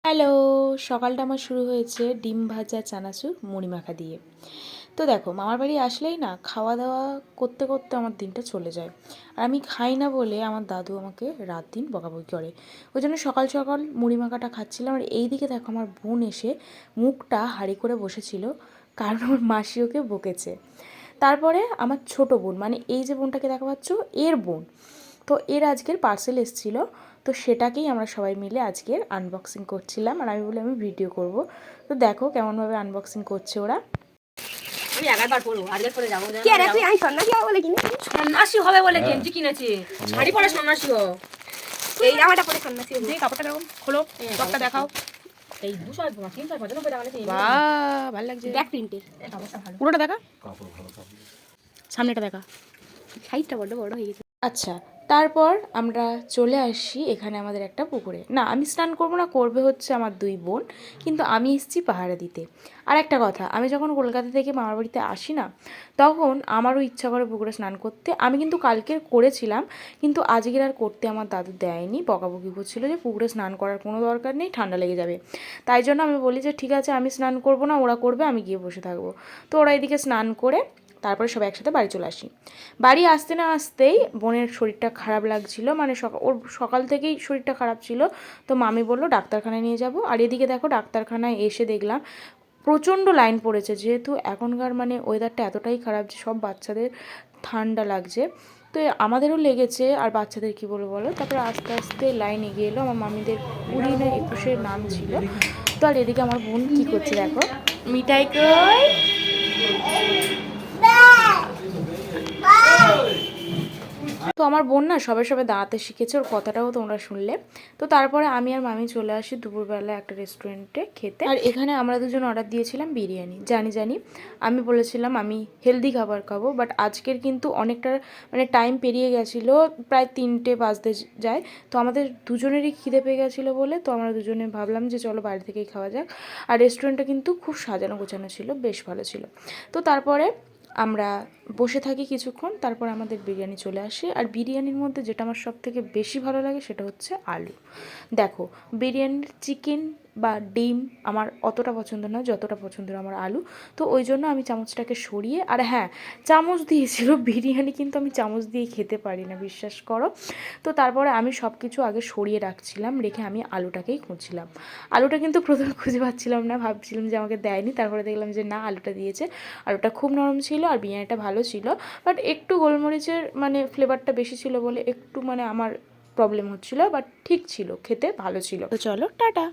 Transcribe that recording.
Hello, সকালটা আমার শুরু হয়েছে ডিম ভাজা চানাচুর মুড়ি মাখা দিয়ে। তো দেখো মামার বাড়ি আসলেই না খাওয়া দাওয়া করতে করতে আমার দিনটা চলে যায়। আর আমি খাই না বলে আমার দাদু আমাকে রাত দিন বকাবকি করে। ওই জন্য সকাল সকাল মুড়ি মাখাটা খাচ্ছিলাম। আর এই দিকে দেখো আমার বোন এসে মুখটা হাঁড়ি করে বসেছিল, কারণ ওর মাসি ওকে বকেছে। তারপরে আমার ছোট বোন, মানে এই যে বোনটাকে দেখা পাচ্ছ, এর বোন, তো এর আজকের পার্সেল এসেছিলো। তো সেটাকেই আমরা সবাই মিলে আজকের আনবক্সিং করছিলাম। আর আমি বলে আমি ভিডিও করব। তো দেখো কেমনভাবে আনবক্সিং করছে ওরা। আমি 11বার পরবো, আজকে পরে যাবো। কি রে তুই? আমি সন্ন্যাসী হবে বলে কিনেছি। সন্ন্যাসী হবে বলে গেঞ্জি কিনেছি, শাড়ি পরে সন্ন্যাসী হো। এই জামাটা পরে সন্ন্যাসী হবে। যে কাপড়টা দেখো, খোলো, টপটা দেখাও। এই 200 টাকা নিয়েছি। বাহ, ভালো লাগছে। ব্যাক প্রিন্টের কাপড়টা ভালো। পুরোটা দেখা, সামনেটা দেখা। সাইজটা বড় বড় হয়ে গেছে। আচ্ছা, তারপর আমরা চলে আসি এখানে আমাদের একটা পুকুরে। না, আমি স্নান করবো না, করবে হচ্ছে আমার দুই বোন, কিন্তু আমি এসেছি পাহারা দিতে। আর একটা কথা, আমি যখন কলকাতা থেকে মামার বাড়িতে আসি না, তখন আমারও ইচ্ছা করে পুকুরে স্নান করতে। আমি কিন্তু কালকের করেছিলাম, কিন্তু আজকের আর করতে আমার দাদু দেয়নি, বকাবকি করছিল যে পুকুরে স্নান করার কোনো দরকার নেই, ঠান্ডা লেগে যাবে। তাই জন্য আমি বলি যে ঠিক আছে, আমি স্নান করবো না, ওরা করবে, আমি গিয়ে বসে থাকবো। তো ওরা এদিকে স্নান করে তারপরে সবাই একসাথে বাড়ি চলে আসি। বাড়ি আসতে না আসতেই বোনের শরীরটা খারাপ লাগছিল, মানে ওর সকাল থেকেই শরীরটা খারাপ ছিল। তো মামি বললো ডাক্তারখানায় নিয়ে যাব। আর এদিকে দেখো ডাক্তারখানায় এসে দেখলাম প্রচণ্ড লাইন পড়েছে, যেহেতু এখনকার মানে ওয়েদারটা এতটাই খারাপ যে সব বাচ্চাদের ঠান্ডা লাগছে। তো আমাদেরও লেগেছে, আর বাচ্চাদের কী বলবো বলো। তারপরে আস্তে আস্তে লাইন এগিয়ে এলো। আমার মামিদের 20 না 21 নাম ছিল। তো আর এদিকে আমার বোন কী করছে দেখো, মিঠাই কই। তো আমার বোন না সবে সবে দাঁড়াতে শিখেছে, ওর কথাটাও তোমরা শুনলে। তো তারপরে আমি আর মামি চলে আসি দুপুরবেলা একটা রেস্টুরেন্টে খেতে। আর এখানে আমরা দুজন অর্ডার দিয়েছিলাম বিরিয়ানি। জানি আমি বলেছিলাম আমি হেলদি খাবার খাবো, বাট আজকের কিন্তু অনেকটা মানে টাইম পেরিয়ে গেছিলো, প্রায় 3টে বাজতে যায়। তো আমাদের দুজনেরই খিদে পেয়ে গেছিলো বলে তো আমরা দুজনে ভাবলাম যে চলো বাইরে থেকেই খাওয়া যাক। আর রেস্টুরেন্টটা কিন্তু খুব সাজানো গোছানো ছিল, বেশ ভালো ছিল। তো তারপরে আমরা বসে থাকি কিছুক্ষণ, তারপর আমাদের বিরিয়ানি চলে আসে। আর বিরিয়ানির মধ্যে যেটা আমার সব থেকে বেশি ভালো লাগে সেটা হচ্ছে আলু। দেখো, বিরিয়ানির চিকেন বা ডিম আমার অতটা পছন্দ নয় যতটা পছন্দের আমার আলু। তো ওই জন্য আমি চামচটাকে সরিয়ে, আর হ্যাঁ, চামচ দিয়েছিল, বিরিয়ানি কিন্তু আমি চামচ দিয়ে খেতে পারি না, বিশ্বাস করো। তো তারপরে আমি সব কিছু আগে সরিয়ে রাখছিলাম, রেখে আমি আলুটাকেই খুঁজছিলাম। আলুটা কিন্তু প্রথমে খুঁজে পাচ্ছিলাম না, ভাবছিলাম যে আমাকে দেয়নি, তারপরে দেখলাম যে না, আলুটা দিয়েছে। আলুটা খুব নরম ছিল আর বিরিয়ানিটা ভালো ছিল, বাট একটু গোলমরিচের মানে ফ্লেভারটা বেশি ছিল বলে একটু মানে আমার প্রবলেম হচ্ছিলো, বাট ঠিক ছিল, খেতে ভালো ছিল। তো চলো টাটা।